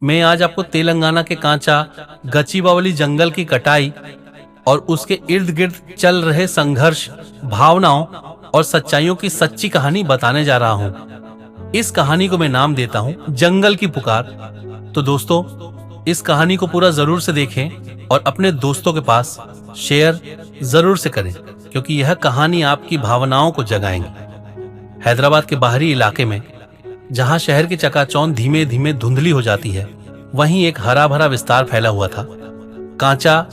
मैं आज आपको तेलंगाना के कांचा गचिबावली जंगल की कटाई और उसके इर्द गिर्द चल रहे संघर्ष, भावनाओं और सच्चाइयों की सच्ची कहानी बताने जा रहा हूं। इस कहानी को मैं नाम देता हूं जंगल की पुकार। तो दोस्तों, इस कहानी को पूरा जरूर से देखें और अपने दोस्तों के पास शेयर जरूर से करें, क्योंकि यह कहानी आपकी भावनाओं को जगाएंगी। हैदराबाद के बाहरी इलाके में, जहां शहर की चकाचौंध धीमे धीमे धुंधली हो जाती है, वहीं एक हरा भरा विस्तार फैला हुआ था, कांचा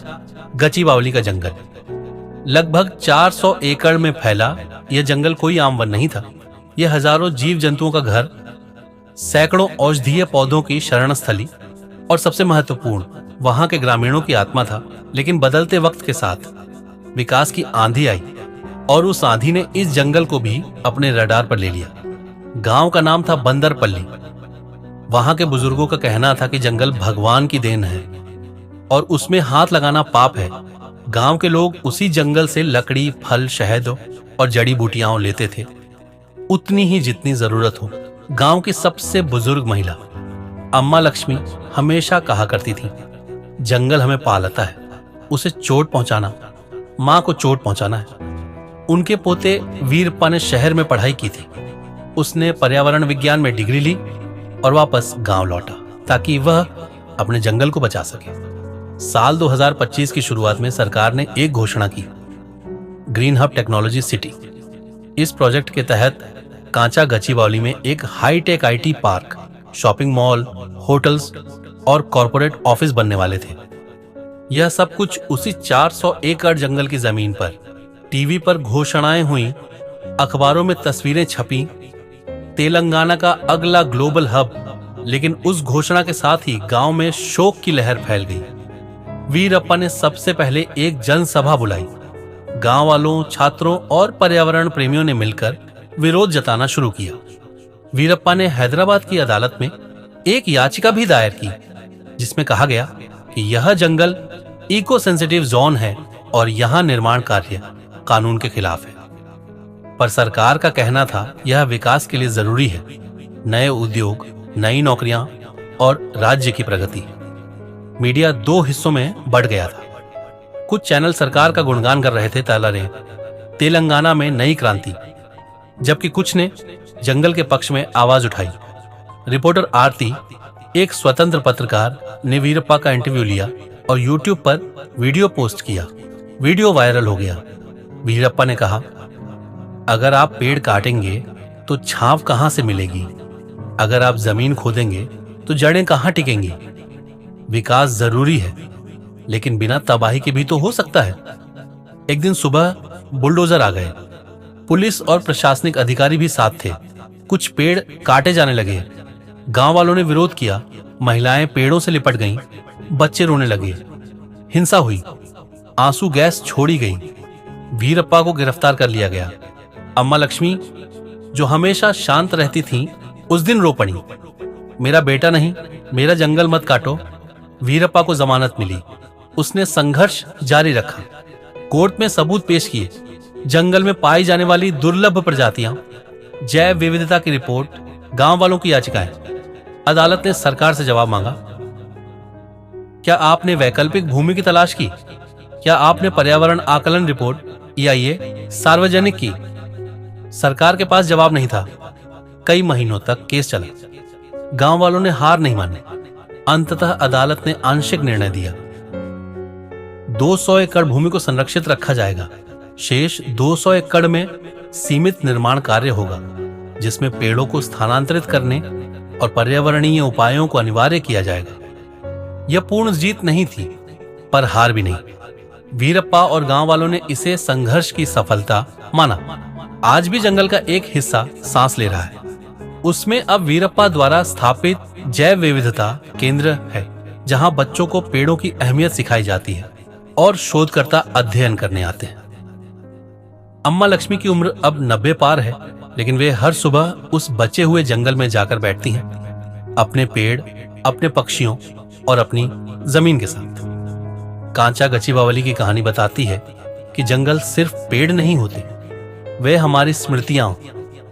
गचिबावली का जंगल। लगभग 400 एकड़ में फैला यह जंगल कोई आम वन नहीं था। यह हजारों जीव जंतुओं का घर, सैकड़ों औषधीय पौधों की शरण स्थली और सबसे महत्वपूर्ण, वहां के ग्रामीणों की आत्मा था। लेकिन बदलते वक्त के साथ विकास की आंधी आई और उस आंधी ने इस जंगल को भी अपने रडार पर ले लिया। गांव का नाम था बंदरपल्ली। वहां के बुजुर्गों का कहना था कि जंगल भगवान की देन है और उसमें हाथ लगाना पाप है। गांव के लोग उसी जंगल से लकड़ी, फल, शहद और जड़ी बूटियां लेते थे, उतनी ही जितनी जरूरत हो। गांव की सबसे बुजुर्ग महिला अम्मा लक्ष्मी हमेशा कहा करती थी, जंगल हमें पालता है, उसे चोट पहुंचाना मां को चोट पहुंचाना है। उनके पोते वीरप्पा ने शहर में पढ़ाई की थी। उसने पर्यावरण विज्ञान में डिग्री ली और वापस गांव लौटा ताकि वह अपने जंगल को बचा सके। साल 2025 की शुरुआत में सरकार ने एक घोषणा की, ग्रीन हब टेक्नोलॉजी सिटी। इस प्रोजेक्ट के तहत कांचा गचिबावली में एक hi-tech IT park, shopping mall, hotels और कॉरपोरेट ऑफिस बनने वाले थे। यह सब कुछ उसी 400 एकड़ जंगल की जमीन पर। टीवी पर घोषणाएं हुई, अखबारों में तस्वीरें छपी, तेलंगाना का अगला ग्लोबल हब। लेकिन उस घोषणा के साथ ही गांव में शोक की लहर फैल गई। वीरप्पा ने सबसे पहले एक जनसभा बुलाई। गांव वालों, छात्रों और पर्यावरण प्रेमियों ने मिलकर विरोध जताना शुरू किया। वीरप्पा ने हैदराबाद की अदालत में एक याचिका भी दायर की, जिसमें कहा गया कि यह जंगल इको सेंसिटिव जोन है और यहां निर्माण कार्य कानून के खिलाफ है। पर सरकार का कहना था यह विकास के लिए जरूरी है, नए उद्योग, नई नौकरियां और राज्य की प्रगति। मीडिया दो हिस्सों में बढ़ गया था। कुछ चैनल सरकार का गुणगान कर रहे थे, ताला रे तेलंगाना में नई क्रांति, जबकि कुछ ने जंगल के पक्ष में आवाज उठाई। रिपोर्टर आरती, एक स्वतंत्र पत्रकार, ने वीरप्पा का इंटरव्यू लिया और यूट्यूब पर वीडियो पोस्ट किया। वीडियो वायरल हो गया। वीरप्पा ने कहा, अगर आप पेड़ काटेंगे तो छांव कहां से मिलेगी? अगर आप जमीन खोदेंगे तो जड़ें कहां टिकेंगी? विकास जरूरी है, लेकिन बिना तबाही के भी तो हो सकता है। एक दिन सुबह बुलडोजर आ गए। पुलिस और प्रशासनिक अधिकारी भी साथ थे। कुछ पेड़ काटे जाने लगे। गांव वालों ने विरोध किया। महिलाएं पेड़ों से लिपट गईं, बच्चे रोने लगे। हिंसा हुई, आंसू गैस छोड़ी गई। वीरप्पा को गिरफ्तार कर लिया गया। अम्मा लक्ष्मी, जो हमेशा शांत रहती थीं, उस दिन रो पड़ी, मेरा बेटा नहीं, मेरा जंगल मत काटो। वीरप्पा को जमानत मिली। उसने संघर्ष जारी रखा, कोर्ट में सबूत पेश किए, जंगल में पाई जाने वाली दुर्लभ प्रजातियां, जैव विविधता की रिपोर्ट, गांव वालों की याचिकाएं। अदालत ने सरकार से जवाब मांगा, क्या आपने वैकल्पिक भूमि की तलाश की? क्या आपने पर्यावरण आकलन रिपोर्ट EIA सार्वजनिक की? सरकार के पास जवाब नहीं था। कई महीनों तक केस चला। गांव वालों ने हार नहीं मानी। अंततः अदालत ने आंशिक निर्णय दिया, 200 एकड़ भूमि को संरक्षित रखा जाएगा। शेष 200 एकड़ में सीमित निर्माण कार्य होगा, जिसमें पेड़ों को स्थानांतरित करने और पर्यावरणीय उपायों को अनिवार्य किया जाएगा। यह पूर्ण जीत नहीं थी, पर हार भी नहीं। वीरप्पा और गांव वालों ने इसे संघर्ष की सफलता माना। आज भी जंगल का एक हिस्सा सांस ले रहा है। उसमें अब वीरप्पा द्वारा स्थापित जैव विविधता केंद्र है, जहां बच्चों को पेड़ों की अहमियत सिखाई जाती है और शोधकर्ता अध्ययन करने आते हैं। अम्मा लक्ष्मी की उम्र अब 90 पार है, लेकिन वे हर सुबह उस बचे हुए जंगल में जाकर बैठती हैं, अपने पेड़, अपने पक्षियों और अपनी जमीन के साथ। कांचा गचिबावली की कहानी बताती है कि जंगल सिर्फ पेड़ नहीं होते, वे हमारी स्मृतियां,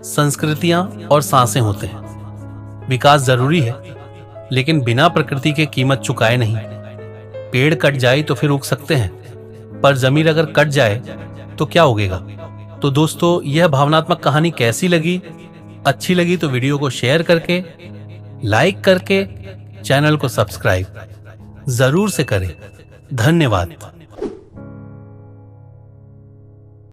संस्कृतियां और सांसें होते हैं। विकास जरूरी है, लेकिन बिना प्रकृति के कीमत चुकाए नहीं। पेड़ कट जाए तो फिर उग सकते हैं, पर जमीन अगर कट जाए तो क्या उगेगा। तो दोस्तों, यह भावनात्मक कहानी कैसी लगी? अच्छी लगी तो वीडियो को शेयर करके, लाइक करके, चैनल को सब्सक्राइब जरूर से करें। धन्यवाद।